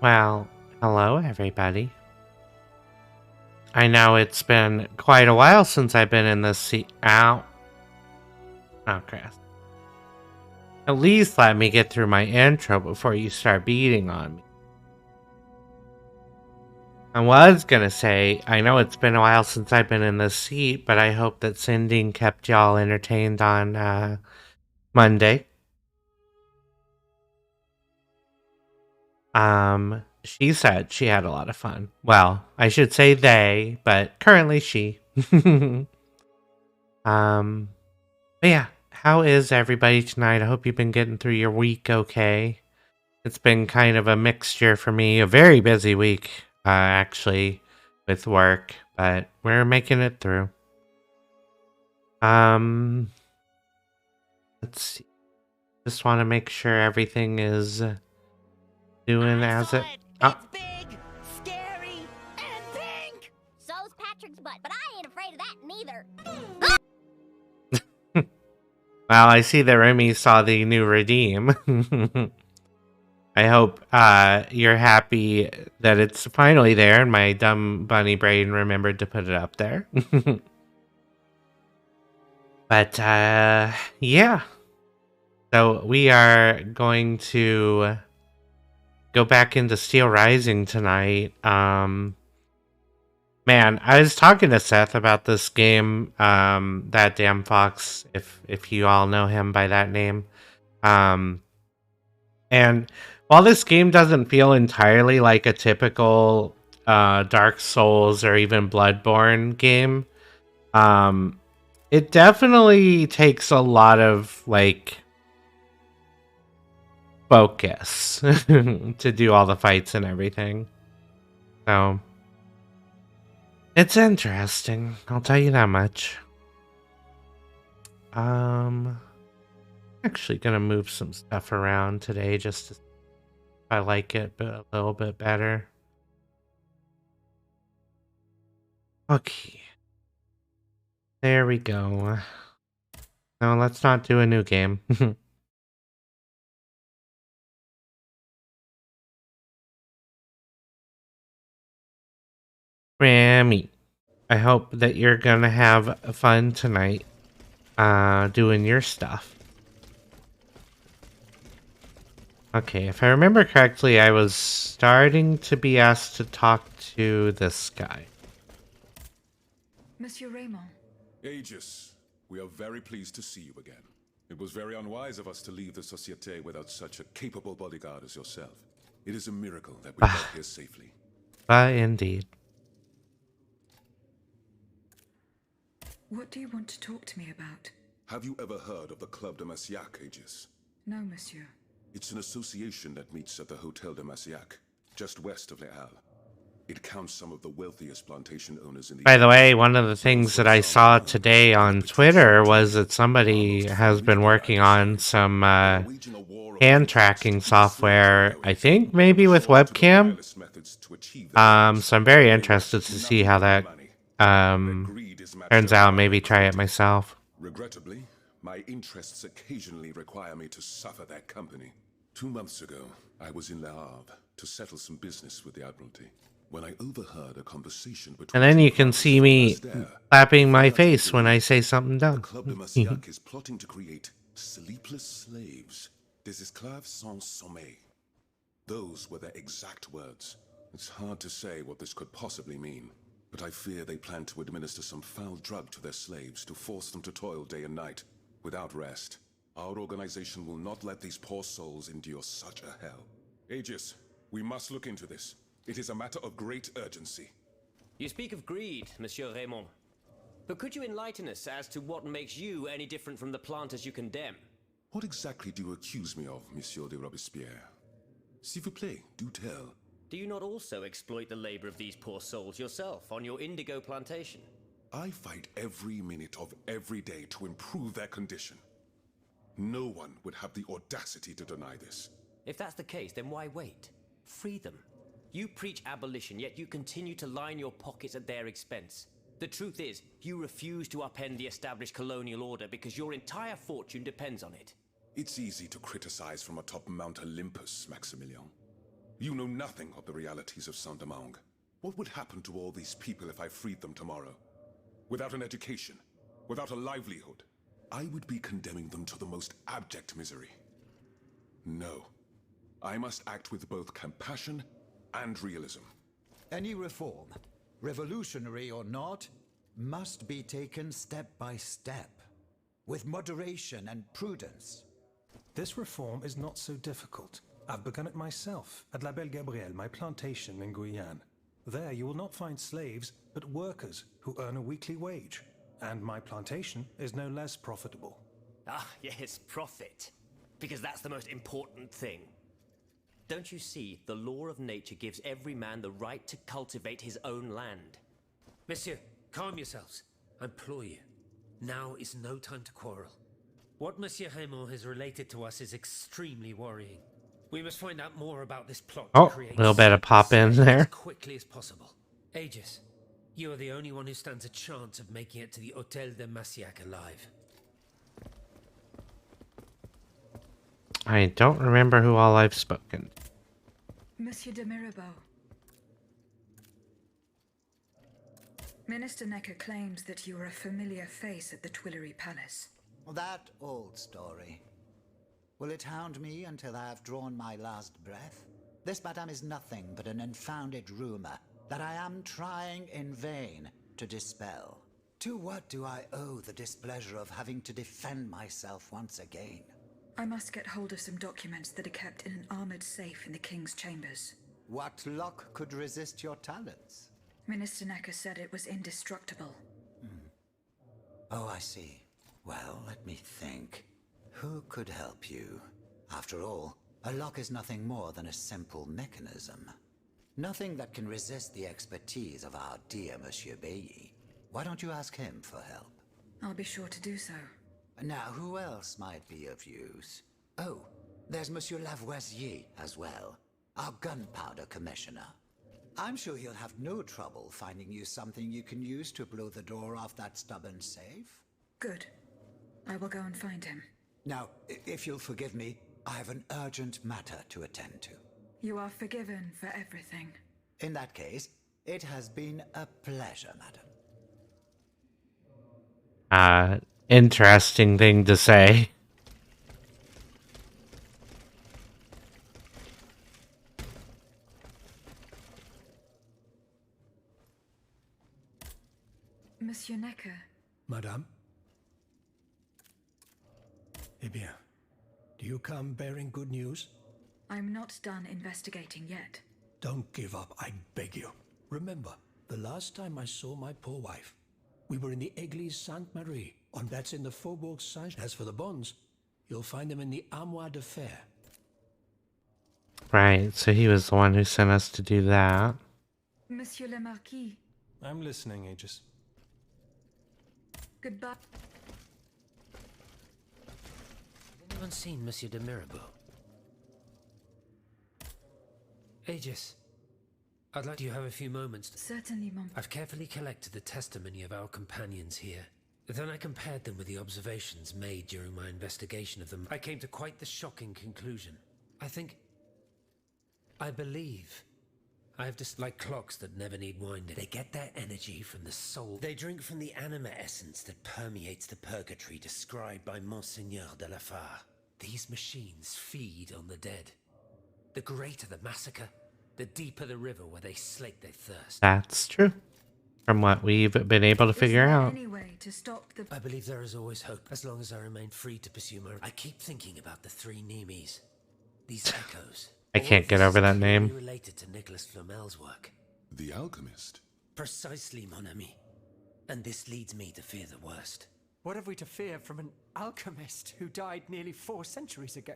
Well, hello everybody. I know it's been quite a while since I've been in this seat. Ow. Oh, crap. At least let me get through my intro before you start beating on me. I was gonna say, I know it's been a while since I've been in this seat, but I hope that Cindy kept y'all entertained on Monday. She said she had a lot of fun. Well, I should say they, but currently she. um, But yeah, how is everybody tonight? I hope you've been getting through your week okay. It's been kind of a mixture for me, a very busy week, actually, with work, but we're making it through. Um, let's see. Just want to make sure everything is doing as it. It's big, scary, and pink! So's Patrick's butt, but I ain't afraid of that neither. Well, I see that Remy saw the new redeem. I hope you're happy that it's finally there and my dumb bunny brain remembered to put it up there. But yeah. So we are going to go back into Steelrising tonight. Man, I was talking to Seth about this game, that damn fox, if you all know him by that name. And while this game doesn't feel entirely like a typical Dark Souls or even Bloodborne game, it definitely takes a lot of like focus to do all the fights and everything. So it's interesting, I'll tell you that much. Actually gonna move some stuff around today just to see if I like it a little bit better. Okay. There we go. No, let's not do a new game. Rami, I hope that you're gonna have fun tonight, doing your stuff. Okay, if I remember correctly, I was starting to be asked to talk to this guy. Monsieur Raymond. Aegis, we are very pleased to see you again. It was very unwise of us to leave the Société without such a capable bodyguard as yourself. It is a miracle that we got here safely. Indeed. What do you want to talk to me about? Have you ever heard of the Club de Massiac, Aegis? No, monsieur. It's an association that meets at the Hotel de Massiac, just west of Les Halles. It counts some of the wealthiest plantation owners in the... By the way, one of the things that I saw today on Twitter was that somebody has been working on some hand tracking software, I think maybe with webcam. So I'm very interested to see how that turns out. Maybe try it myself. Regrettably, my interests occasionally require me to suffer their company. 2 months ago, I was in Le Havre to settle some business with the Admiralty. When I overheard a conversation between... And then you can see me clapping my face when I say something dumb. The Club de Massiac is plotting to create sleepless slaves, des esclaves sans sommeil. Those were their exact words. It's hard to say what this could possibly mean, but I fear they plan to administer some foul drug to their slaves to force them to toil day and night, without rest. Our organization will not let these poor souls endure such a hell. Aegis, we must look into this. It is a matter of great urgency. You speak of greed, Monsieur Raymond. But could you enlighten us as to what makes you any different from the planters you condemn? What exactly do you accuse me of, Monsieur de Robespierre? S'il vous plaît, do tell. Do you not also exploit the labor of these poor souls yourself on your indigo plantation? I fight every minute of every day to improve their condition. No one would have the audacity to deny this. If that's the case, then why wait? Free them. You preach abolition, yet you continue to line your pockets at their expense. The truth is, you refuse to upend the established colonial order because your entire fortune depends on it. It's easy to criticize from atop Mount Olympus, Maximilian. You know nothing of the realities of Saint-Domingue. What would happen to all these people if I freed them tomorrow? Without an education, without a livelihood, I would be condemning them to the most abject misery. No. I must act with both compassion and realism. Any reform, revolutionary or not, must be taken step by step, with moderation and prudence. This reform is not so difficult. I've begun it myself at La Belle Gabrielle, my plantation in Guyane. There you will not find slaves, but workers who earn a weekly wage. And my plantation is no less profitable. Ah, yes, profit. Because that's the most important thing. Don't you see, the law of nature gives every man the right to cultivate his own land. Monsieur, calm yourselves. I implore you. Now is no time to quarrel. What Monsieur Raymond has related to us is extremely worrying. We must find out more about this plot to create a little bit of pop in there. as quickly as possible. Aegis, you are the only one who stands a chance of making it to the Hôtel de Massiac alive. I don't remember who all I've spoken. Monsieur de Mirabeau. Minister Necker claims that you are a familiar face at the Tuileries Palace. That old story. Will it hound me until I have drawn my last breath? This, madame, is nothing but an unfounded rumor that I am trying in vain to dispel. To what do I owe the displeasure of having to defend myself once again? I must get hold of some documents that are kept in an armored safe in the King's chambers. What lock could resist your talents? Minister Necker said it was indestructible. Oh, I see. Well, let me think. Who could help you? After all, a lock is nothing more than a simple mechanism. Nothing that can resist the expertise of our dear Monsieur Bailly. Why don't you ask him for help? I'll be sure to do so. Now, who else might be of use? Oh, there's Monsieur Lavoisier as well, our gunpowder commissioner. I'm sure he'll have no trouble finding you something you can use to blow the door off that stubborn safe. Good. I will go and find him. Now, if you'll forgive me, I have an urgent matter to attend to. You are forgiven for everything. In that case, it has been a pleasure, madam. Interesting thing to say. Monsieur Necker. Madame? Eh bien, do you come bearing good news? I'm not done investigating yet. Don't give up, I beg you. Remember, the last time I saw my poor wife, we were in the Église Sainte-Marie. That's in the Faubourg Saint. As for the bonds, you'll find them in the Armoire de Fer. Right, so he was the one who sent us to do that. Monsieur le Marquis. I'm listening, Aegis. Goodbye. Has anyone seen Monsieur de Mirabeau? Aegis, I'd like you to have a few moments. Certainly, Mon. I've carefully collected the testimony of our companions here. Then I compared them with the observations made during my investigation of them. I came to quite the shocking conclusion. I believe I have just like clocks that never need winding. They get their energy from the soul. They drink from the anima essence that permeates the purgatory described by Monseigneur de la Fare. These machines feed on the dead. The greater the massacre, the deeper the river where they slake their thirst. That's true. From what we've been able to figure out. Any way to stop the... I believe there is always hope, as long as I remain free to pursue my... I keep thinking about the three Nemes. These echoes. I can't get over that name. Related to Nicholas Flamel's work. The alchemist? Precisely, mon ami. And this leads me to fear the worst. What have we to fear from an alchemist who died nearly 4 centuries ago?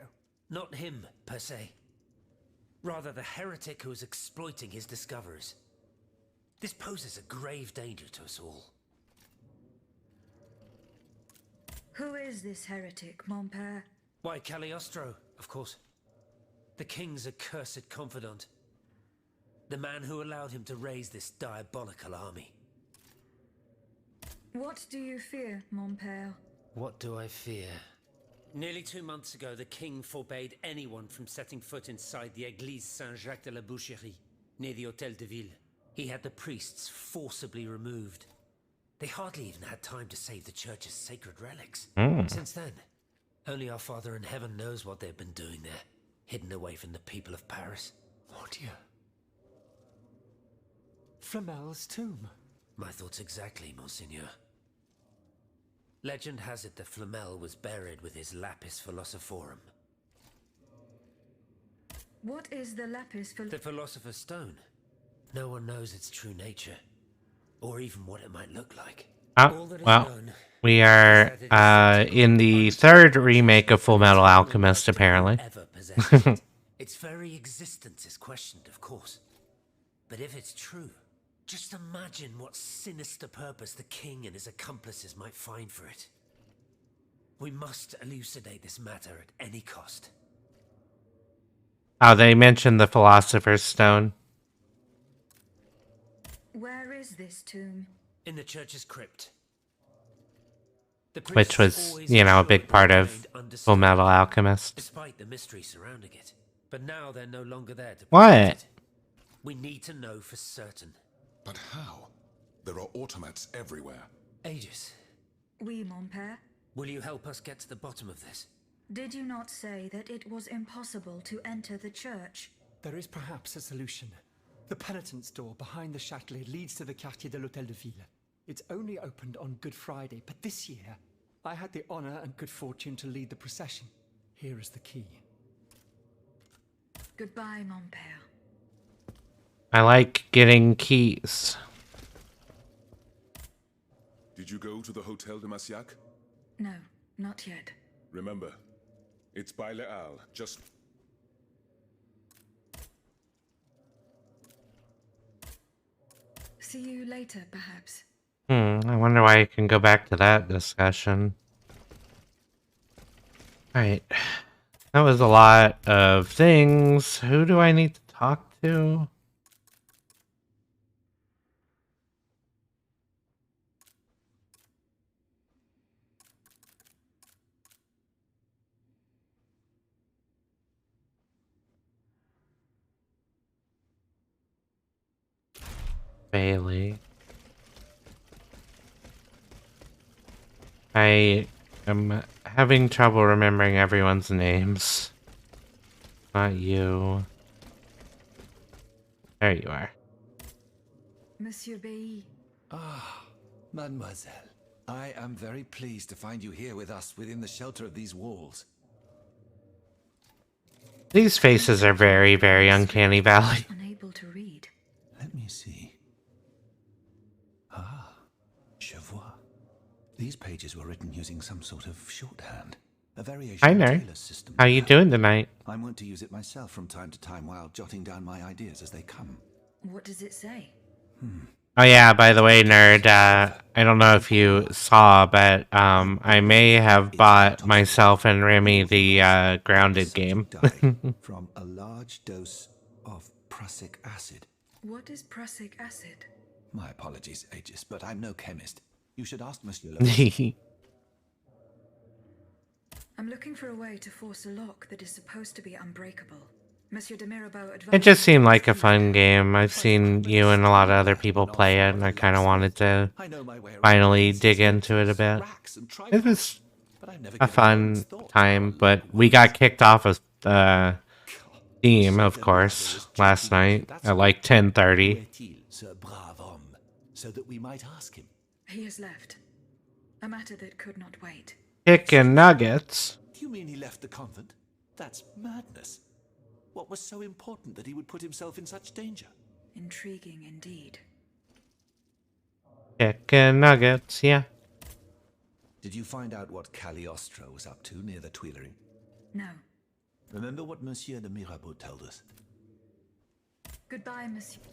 Not him, per se. Rather, the heretic who is exploiting his discoveries. This poses a grave danger to us all. Who is this heretic, mon père? Why, Cagliostro, of course. The king's accursed confidant. The man who allowed him to raise this diabolical army. What do you fear, mon père? What do I fear? Nearly 2 months ago, the king forbade anyone from setting foot inside the Église Saint-Jacques de la Boucherie, near the Hôtel de Ville. He had the priests forcibly removed. They hardly even had time to save the church's sacred relics. Since then, only our Father in heaven knows what they've been doing there, hidden away from the people of Paris. Oh dear. Flamel's tomb. My thoughts exactly, Monseigneur. Legend has it that Flamel was buried with his lapis philosophorum. What is the lapis The Philosopher's Stone. No one knows its true nature, or even what it might look like. All that is Well, known we are in the third remake of Full Metal Alchemist, apparently. ever possessed it. Its very existence is questioned, of course. But if it's true, just imagine what sinister purpose the king and his accomplices might find for it. We must elucidate this matter at any cost. Oh, they mentioned the Philosopher's Stone. Where is this tomb? In the church's crypt. The Which priests was, always you know, a ensured big it part of remained undisturbed, Full Metal Alchemist. despite the mystery surrounding it. But now they're no longer there to What? protect it. We need to know for certain. But how? There are automats everywhere. Aegis, Oui, mon père. will you help us get to the bottom of this? Did you not say that it was impossible to enter the church? There is perhaps a solution. The penitent's door behind the Châtelet leads to the Quartier de l'Hôtel de Ville. It's only opened on Good Friday, but this year, I had the honor and good fortune to lead the procession. Here is the key. Goodbye, mon père. I like getting keys. Did you go to the Hotel de Massiac? No, not yet. Remember, it's by Les Halles, just... See you later, perhaps. I wonder why I can go back to that discussion. Alright. That was a lot of things. Who do I need to talk to? Bailey. I am having trouble remembering everyone's names. Not you. There you are. Monsieur Bailly. Ah, mademoiselle. I am very pleased to find you here with us within the shelter of these walls. These faces are very, very Uncanny Valley. Unable to read. Let me see. Ah, je vois. These pages were written using some sort of shorthand. A variation Hi, of nerd. Taylor's system. How you doing tonight? I want to use it myself from time to time while jotting down my ideas as they come. What does it say? Oh yeah, by the way, nerd, I don't know if you saw, but I may have bought myself and Remy the Grounded game. Died from a large dose of prussic acid. What is prussic acid? My apologies, Aegis, but I'm no chemist. You should ask Monsieur Lewis. I'm looking for a way to force a lock that is supposed to be unbreakable. Monsieur de Mirabeau advised... It just seemed like a fun game. I've seen you and a lot of other people play it, and I kind of wanted to finally dig into it a bit. It was a fun time, but we got kicked off of Steam, of course, last night at like 10:30. Ce brave homme, so that we might ask him. He has left. A matter that could not wait. Chicken nuggets. Do you mean he left the convent? That's madness. What was so important that he would put himself in such danger? Intriguing indeed. Chicken nuggets, yeah. Did you find out what Cagliostro was up to near the Tuileries? No. Remember what Monsieur de Mirabeau told us? Goodbye, monsieur.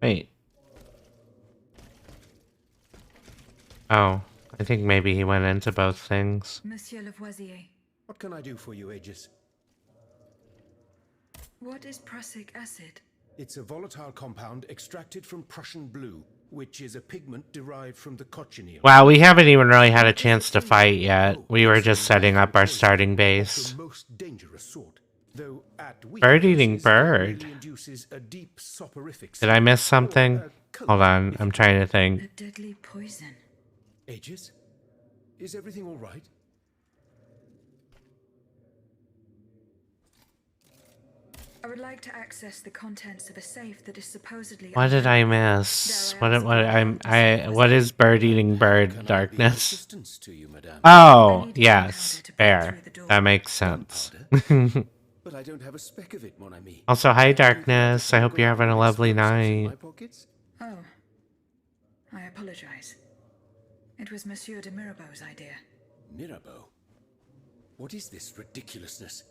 Wait. Oh, I think maybe he went into both things. Monsieur Lavoisier. What can I do for you, Aegis? What is prussic acid? It's a volatile compound extracted from Prussian blue. which is a pigment derived from the cochineal. Wow, we haven't even really had a chance to fight yet. We were just setting up our starting base. The most dangerous sort, though at Bird weaker eating doses, bird. it really induces a deep soporific Did I miss state, or something? a Hold on, I'm trying to think. A deadly poison. Aegis, is everything all right? I would like to access the contents of a safe that is supposedly. What did I miss? What is bird eating bird darkness? Oh, yes, fair. That makes sense. But I don't have a speck of it, mon ami. Also, hi darkness. I hope you're having a lovely night. Oh, I apologize. It was Monsieur de Mirabeau's idea. Mirabeau? What is this ridiculousness?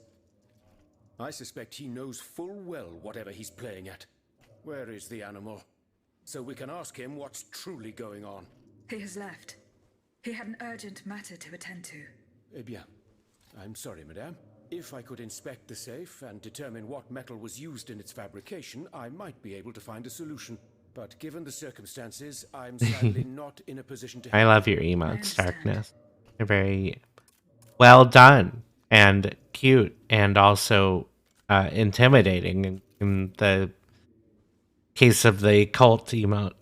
I suspect he knows full well whatever he's playing at. Where is the animal? So we can ask him what's truly going on. He has left. He had an urgent matter to attend to. Eh bien, I'm sorry, madame. If I could inspect the safe and determine what metal was used in its fabrication, I might be able to find a solution. But given the circumstances, I'm sadly not in a position to help. I love your emotes, darkness. They're very well done and cute and also intimidating in the case of the cult emote.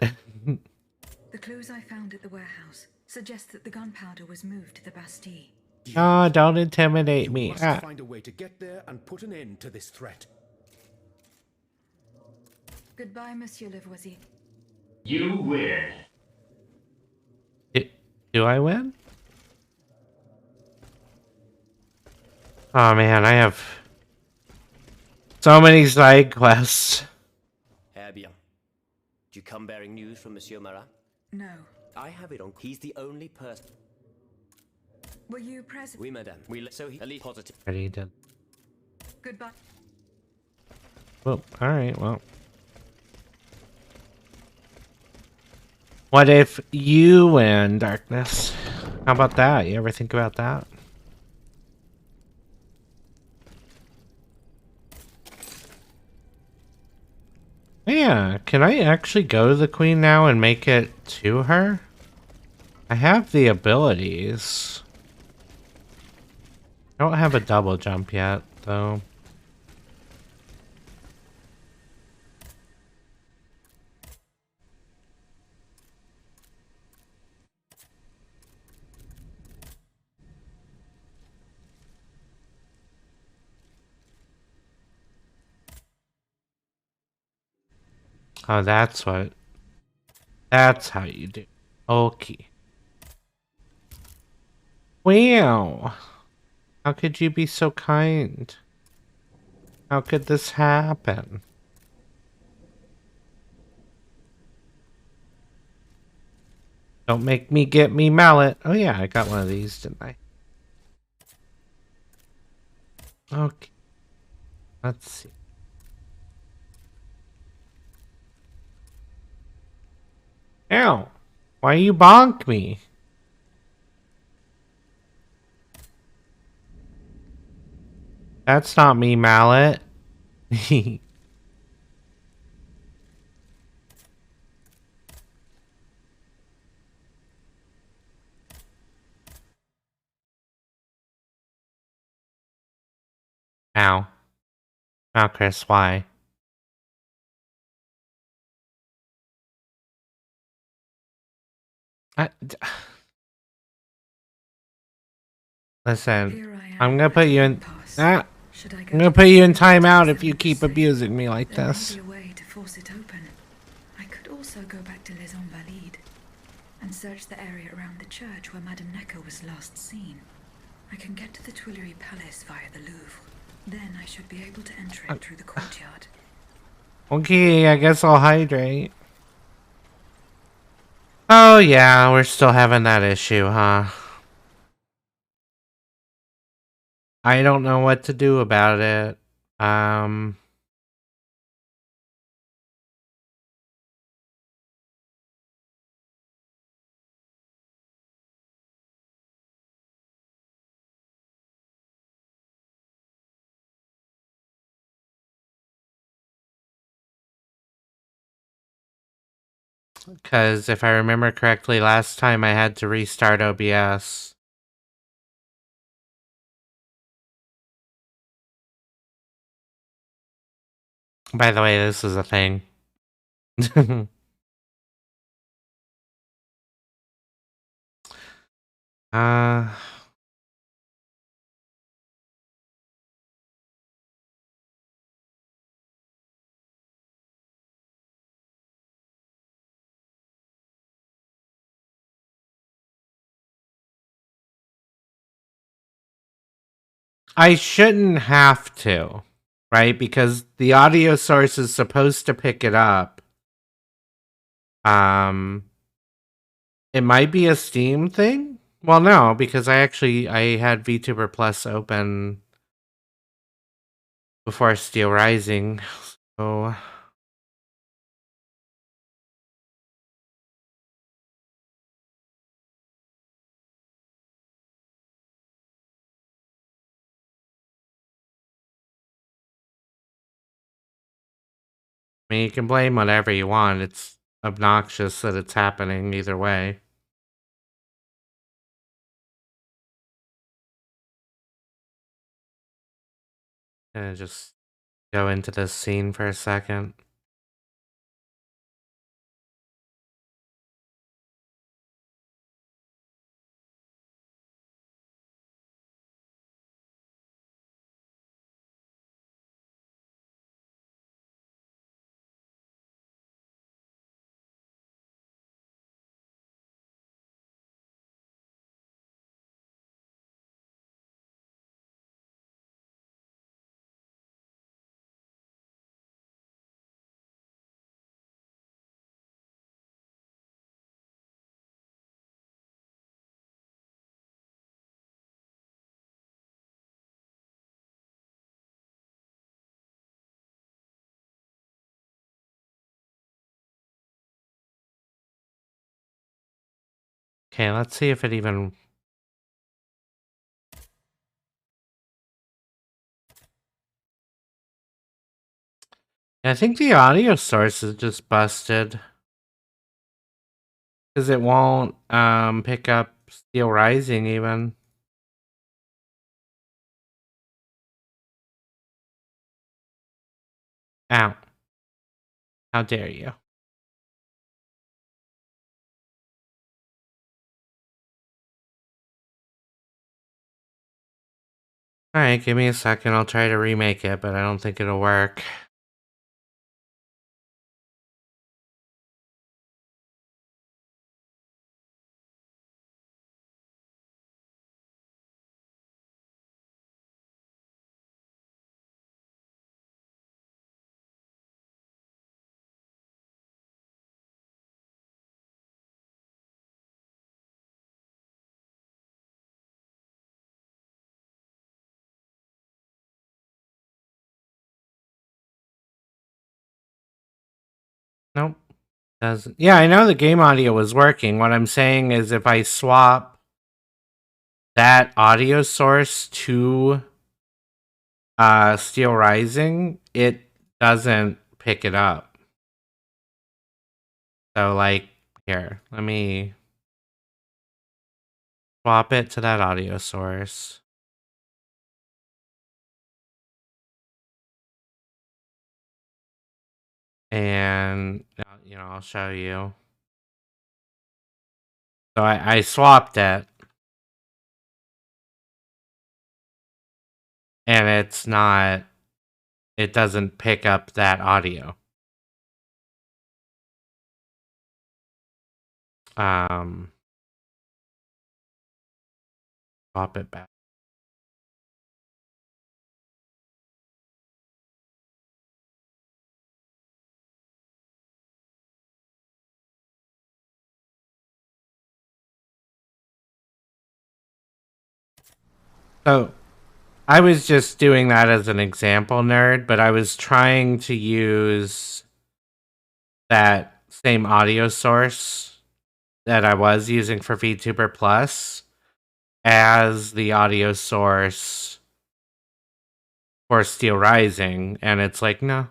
The clues I found at the warehouse suggest that the gunpowder was moved to the Bastille. Oh, don't intimidate me. You must find a way to get there and put an end to this threat. Goodbye, Monsieur Lavoisier. You win. Do I win? Oh man, I have so many side quests. Eh bien. Do you come bearing news from Monsieur Marat? No. I have it on. He's the only person. Were you present? Oui, madame. So he at least positive. Already did. Goodbye. Well, alright, well. What if you win, darkness? How about that? You ever think about that? Yeah, can I actually go to the queen now and make it to her? I have the abilities. I don't have a double jump yet, though. Oh, that's how you do. Okay. Wow. How could you be so kind? How could this happen? Don't make me get me mallet. Oh yeah, I got one of these, didn't I? Okay. Let's see. Ow! Why you bonk me? That's not me, mallet. Ow. Ow, Chris, why? Listen, I'm gonna put you in. I'm gonna put you in timeout if you keep abusing me like this. There may be a way to force it open. I could also go back to Les Invalides and search the area around the church where Madame Necker was last seen. I can get to the Tuileries Palace via the Louvre. Then I should be able to enter it through the courtyard. Okay, I guess I'll hydrate. Oh yeah, we're still having that issue, huh? I don't know what to do about it. Because if I remember correctly, last time I had to restart OBS. By the way, this is a thing. uh... I shouldn't have to, right? Because the audio source is supposed to pick it up. It might be a Steam thing? Well, no, because I had VTuber Plus open before Steelrising, so... I mean, you can blame whatever you want. It's obnoxious that it's happening either way. Gonna just go into this scene for a second. Okay, let's see if it even... I think the audio source is just busted. Because it won't pick up Steelrising even. Ow. How dare you. Alright, give me a second. I'll try to remake it, but I don't think it'll work. Nope. Doesn't. Yeah, I know the game audio was working. What I'm saying is if I swap that audio source to Steelrising, it doesn't pick it up. So, like, here, let me swap it to that audio source. And, you know, I'll show you. So I swapped it. And it's not, it doesn't pick up that audio. Swap it back. So I was just doing that as an example, nerd, but I was trying to use that same audio source that I was using for VTuber Plus as the audio source for Steelrising, and it's like, no.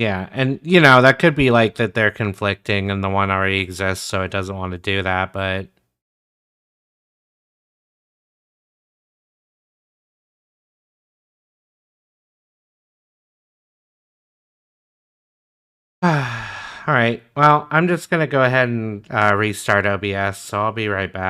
Yeah, and you know, that could be like that they're conflicting and the one already exists, so it doesn't want to do that, but all right. Well, I'm just gonna go ahead and restart OBS, so I'll be right back.